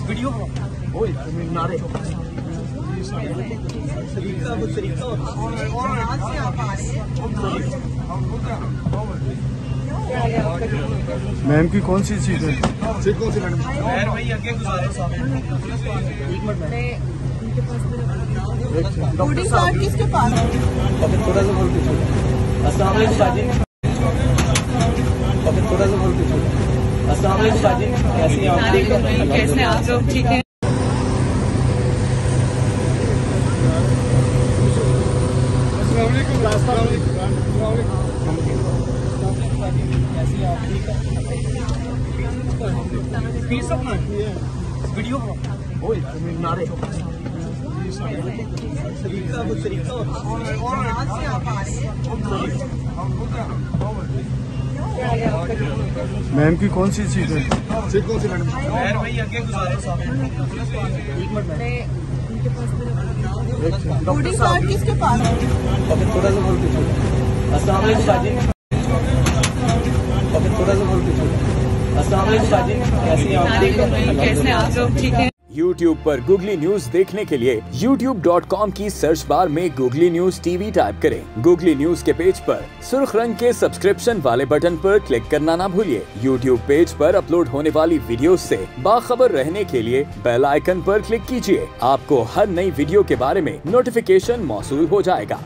Video नारे ma'am की कौन सी सीट है? सीट कौन सी मैडम? भाई आगे गुजारो साहब। बोर्डिंग कार्ड किसके पास है? थोड़ा सा बोल दीजिए। अस्सलाम वालेकुम साजिद। थोड़ा सा बोल दीजिए। अस्सलाम वालेकुम साजिद, कैसी हैं आप? कैसे आप लोग? ठीक है। वीडियो नारे मैम की कौन सी सीट है? सीट कौन सी मैडम? भाई आगे गुजारो साहब। बोर्डिंग कार्ड किसके पास है? थोड़ा सा बोल दीजिए। अस्सलाम वालेकुम साजिद। थोड़ा सा बोल दीजिए। अस्सलाम वालेकुम साजिद, कैसी हैं आप? कैसे आप लोग? ठीक है। YouTube पर गूगली न्यूज देखने के लिए youtube.com की सर्च बार में गूगली न्यूज टीवी टाइप करें। गूगली न्यूज के पेज पर सुर्ख रंग के सब्सक्रिप्शन वाले बटन पर क्लिक करना ना भूलिए। YouTube पेज पर अपलोड होने वाली वीडियोस से बाखबर रहने के लिए बेल आइकन पर क्लिक कीजिए। आपको हर नई वीडियो के बारे में नोटिफिकेशन मौसूल हो जाएगा।